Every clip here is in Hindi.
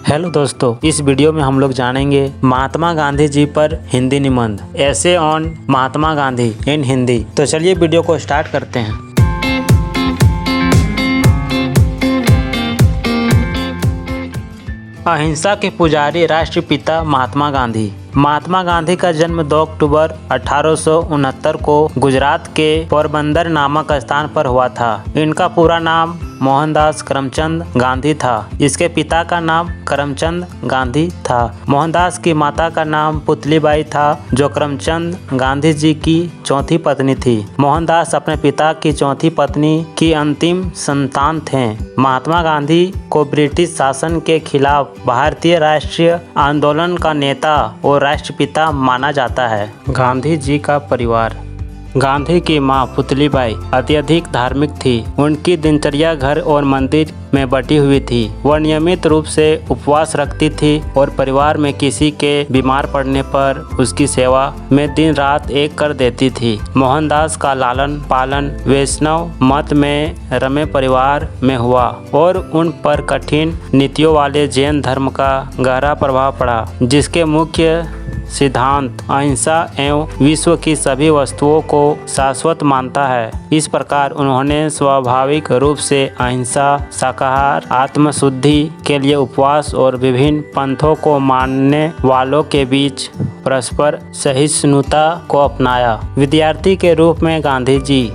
हेलो दोस्तों, इस वीडियो में हम लोग जानेंगे महात्मा गांधी जी पर हिंदी निबंध, ऐसे ऑन महात्मा गांधी इन हिंदी। तो चलिए वीडियो को स्टार्ट करते हैं। अहिंसा के पुजारी राष्ट्रपिता महात्मा गांधी। महात्मा गांधी का जन्म 2 अक्टूबर 1869 को गुजरात के पोरबंदर नामक स्थान पर हुआ था। इनका पूरा नाम मोहनदास करमचंद गांधी था। इसके पिता का नाम करमचंद गांधी था। मोहनदास की माता का नाम पुतलीबाई था, जो करमचंद गांधी जी की चौथी पत्नी थी। मोहनदास अपने पिता की चौथी पत्नी की अंतिम संतान थे। महात्मा गांधी को ब्रिटिश शासन के खिलाफ भारतीय राष्ट्रीय आंदोलन का नेता और राष्ट्रपिता माना जाता है। गांधी जी का परिवार। गांधी की मां पुतलीबाई अत्यधिक धार्मिक थी। उनकी दिनचर्या घर और मंदिर में बटी हुई थी। वह नियमित रूप से उपवास रखती थी और परिवार में किसी के बीमार पड़ने पर उसकी सेवा में दिन रात एक कर देती थी। मोहनदास का लालन पालन वैष्णव मत में रमे परिवार में हुआ और उन पर कठिन नीतियों वाले जैन धर्म का गहरा प्रभाव पड़ा, जिसके मुख्य सिद्धांत अहिंसा एवं विश्व की सभी वस्तुओं को शाश्वत मानता है। इस प्रकार उन्होंने स्वाभाविक रूप से अहिंसा, शाकाहार, आत्मशुद्धि के लिए उपवास और विभिन्न पंथों को मानने वालों के बीच परस्पर सहिष्णुता को अपनाया। विद्यार्थी के रूप में गांधी जी।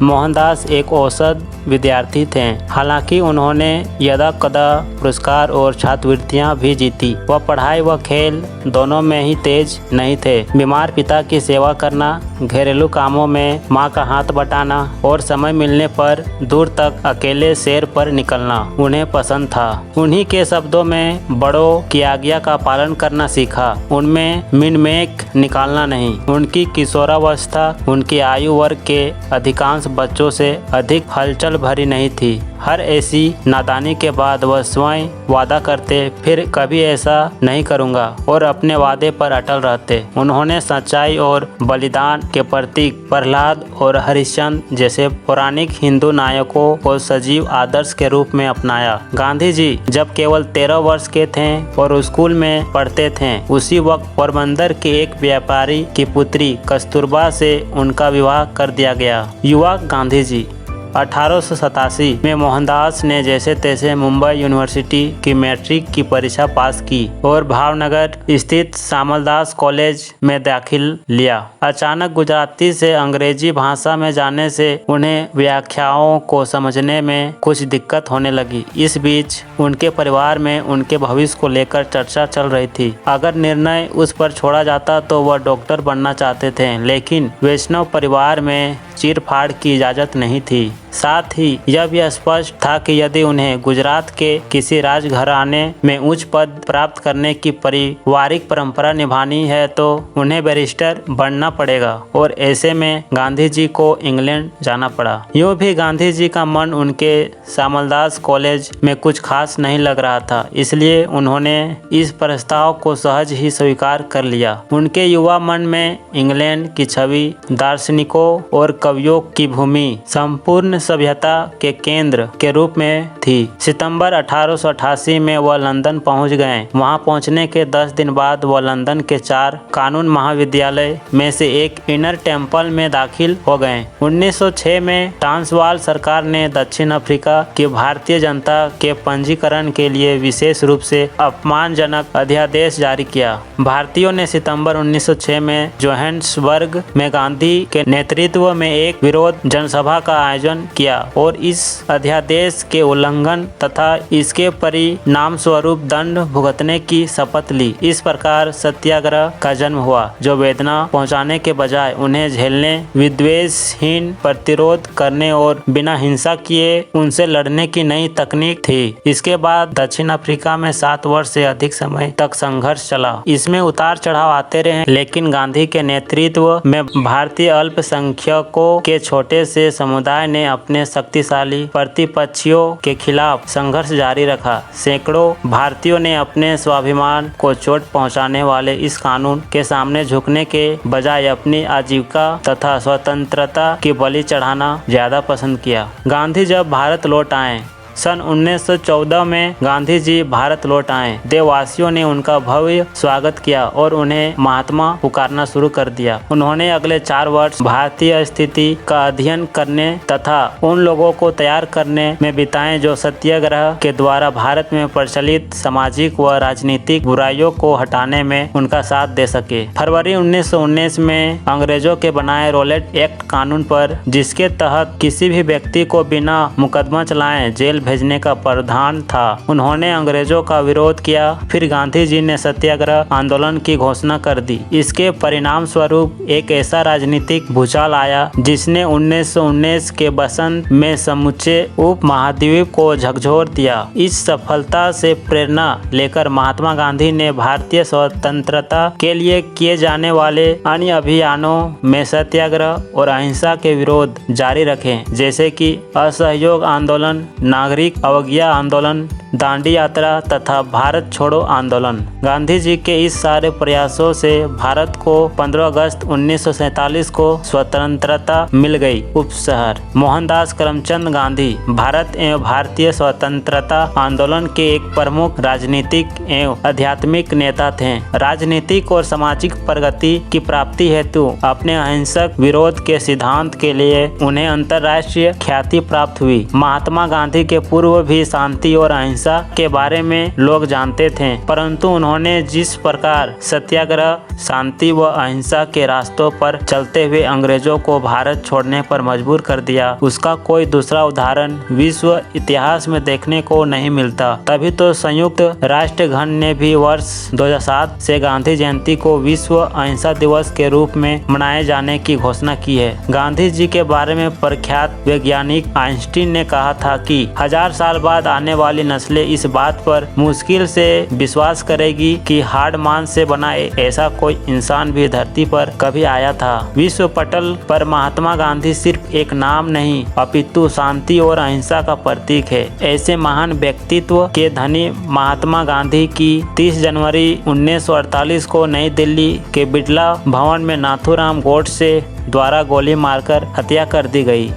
मोहनदास एक औसत विद्यार्थी थे। हालांकि उन्होंने यदा कदा पुरस्कार और छात्रवृत्तियां भी जीती। वह पढ़ाई व खेल दोनों में ही तेज नहीं थे। बीमार पिता की सेवा करना, घरेलू कामों में मां का हाथ बटाना और समय मिलने पर दूर तक अकेले सैर पर निकलना उन्हें पसंद था। उन्हीं के शब्दों में बड़ों की आज्ञा का पालन करना सीखा, उनमें मिनमेक निकालना नहीं। उनकी किशोरावस्था उनकी आयु वर्ग के अधिकांश बच्चों से अधिक हलचल भरी नहीं थी। हर ऐसी नादानी के बाद वह स्वयं वादा करते, फिर कभी ऐसा नहीं करूंगा, और अपने वादे पर अटल रहते। उन्होंने सच्चाई और बलिदान के प्रतीक प्रहलाद और हरिश्चंद्र जैसे पौराणिक हिंदू नायकों को सजीव आदर्श के रूप में अपनाया। गांधी जी जब केवल 13 वर्ष के थे और स्कूल में पढ़ते थे, उसी वक्त पोरबंदर के एक व्यापारी की पुत्री कस्तूरबा से उनका विवाह कर दिया गया। युवा गांधी जी। 1887 में मोहनदास ने जैसे तैसे मुंबई यूनिवर्सिटी की मैट्रिक की परीक्षा पास की और भावनगर स्थित श्यामलदास कॉलेज में दाखिल लिया। अचानक गुजराती से अंग्रेजी भाषा में जाने से उन्हें व्याख्याओं को समझने में कुछ दिक्कत होने लगी। इस बीच उनके परिवार में उनके भविष्य को लेकर चर्चा चल रही थी। अगर निर्णय उस पर छोड़ा जाता तो वह डॉक्टर बनना चाहते थे, लेकिन वैष्णव परिवार में चीर-फाड़ की इजाज़त नहीं थी। साथ ही यह भी स्पष्ट था कि यदि उन्हें गुजरात के किसी राजघराने में उच्च पद प्राप्त करने की पारिवारिक परंपरा निभानी है तो उन्हें बैरिस्टर बनना पड़ेगा, और ऐसे में गांधी जी को इंग्लैंड जाना पड़ा। यूँ भी गांधी जी का मन उनके श्यामलदास कॉलेज में कुछ खास नहीं लग रहा था, इसलिए उन्होंने इस प्रस्ताव को सहज ही स्वीकार कर लिया। उनके युवा मन में इंग्लैंड की छवि दार्शनिकों और कवियों की भूमि संपूर्ण सभ्यता के केंद्र के रूप में थी। सितंबर 1888 में वह लंदन पहुंच गए। वहां पहुंचने के 10 दिन बाद वह लंदन के 4 कानून महाविद्यालय में से एक इनर टेम्पल में दाखिल हो गए। 1906 में ट्रांसवाल सरकार ने दक्षिण अफ्रीका की भारतीय जनता के पंजीकरण के लिए विशेष रूप से अपमानजनक अध्यादेश जारी किया। भारतीयों ने सितंबर 1906 में जोहान्सबर्ग में गांधी के नेतृत्व में एक विरोध जनसभा का आयोजन किया और इस अध्यादेश के उल्लंघन तथा इसके परिणाम स्वरूप दंड भुगतने की शपथ ली। इस प्रकार सत्याग्रह का जन्म हुआ, जो वेदना पहुंचाने के बजाय उन्हें झेलने, विद्वेषहीन प्रतिरोध करने और बिना हिंसा किए उनसे लड़ने की नई तकनीक थी। इसके बाद दक्षिण अफ्रीका में 7 वर्ष से अधिक समय तक संघर्ष चला। इसमें उतार चढ़ाव आते रहे, लेकिन गांधी के नेतृत्व में भारतीय अल्पसंख्यकों के छोटे से समुदाय ने अपने शक्तिशाली प्रतिपक्षियों के खिलाफ संघर्ष जारी रखा। सैकड़ों भारतीयों ने अपने स्वाभिमान को चोट पहुंचाने वाले इस कानून के सामने झुकने के बजाय अपनी आजीविका तथा स्वतंत्रता की बलि चढ़ाना ज्यादा पसंद किया। गांधी जब भारत लौट आए सन 1914 में गांधी जी भारत लौट आए। देशवासियों ने उनका भव्य स्वागत किया और उन्हें महात्मा पुकारना शुरू कर दिया। उन्होंने अगले 4 वर्ष भारतीय स्थिति का अध्ययन करने तथा उन लोगों को तैयार करने में बिताए जो सत्याग्रह के द्वारा भारत में प्रचलित सामाजिक व राजनीतिक बुराइयों को हटाने में उनका साथ दे सके। फरवरी 1919 में अंग्रेजों के बनाए रॉलेट एक्ट कानून पर, जिसके तहत किसी भी व्यक्ति को बिना मुकदमा चलाए जेल भेजने का प्रावधान था, उन्होंने अंग्रेजों का विरोध किया। फिर गांधी जी ने सत्याग्रह आंदोलन की घोषणा कर दी। इसके परिणाम स्वरूप एक ऐसा राजनीतिक भूचाल आया जिसने 1919 के बसंत में समूचे उपमहाद्वीप को झकझोर दिया। इस सफलता से प्रेरणा लेकर महात्मा गांधी ने भारतीय स्वतंत्रता के लिए किए जाने वाले अन्य अभियानों में सत्याग्रह और अहिंसा के विरोध जारी रखे, जैसे कि असहयोग आंदोलन, नागरिक अवज्ञा आंदोलन, दांडी यात्रा तथा भारत छोड़ो आंदोलन। गांधी जी के इस सारे प्रयासों से भारत को 15 अगस्त 1947 को स्वतंत्रता मिल गई। उपशहर मोहनदास करमचंद गांधी भारत एवं भारतीय स्वतंत्रता आंदोलन के एक प्रमुख राजनीतिक एवं आध्यात्मिक नेता थे। राजनीतिक और सामाजिक प्रगति की प्राप्ति हेतु अपने अहिंसक विरोध के सिद्धांत के लिए उन्हें अंतर्राष्ट्रीय ख्याति प्राप्त हुई। महात्मा गांधी के पूर्व भी शांति और अहिंसा के बारे में लोग जानते थे, परंतु उन्होंने जिस प्रकार सत्याग्रह, शांति व अहिंसा के रास्तों पर चलते हुए अंग्रेजों को भारत छोड़ने पर मजबूर कर दिया, उसका कोई दूसरा उदाहरण विश्व इतिहास में देखने को नहीं मिलता। तभी तो संयुक्त राष्ट्र संघ ने भी वर्ष 2007 से गांधी जयंती को विश्व अहिंसा दिवस के रूप में मनाए जाने की घोषणा की है। गांधी जी के बारे में प्रख्यात वैज्ञानिक आइंस्टीन ने कहा था कि 1000 साल बाद आने वाली नस्लें इस बात पर मुश्किल से विश्वास करेगी कि हार्ड मांस से बना ऐसा कोई इंसान भी धरती पर कभी आया था। विश्व पटल पर महात्मा गांधी सिर्फ एक नाम नहीं अपितु शांति और अहिंसा का प्रतीक है। ऐसे महान व्यक्तित्व के धनी महात्मा गांधी की 30 जनवरी 1948 को नई दिल्ली के बिड़ला भवन में नाथूराम गोडसे द्वारा गोली मारकर हत्या कर दी गई।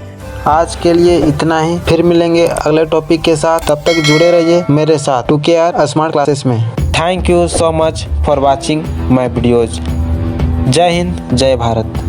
आज के लिए इतना ही, फिर मिलेंगे अगले टॉपिक के साथ। तब तक जुड़े रहिए मेरे साथ 2KR स्मार्ट क्लासेस में। Thank you so much for watching my videos. जय हिंद, जय भारत।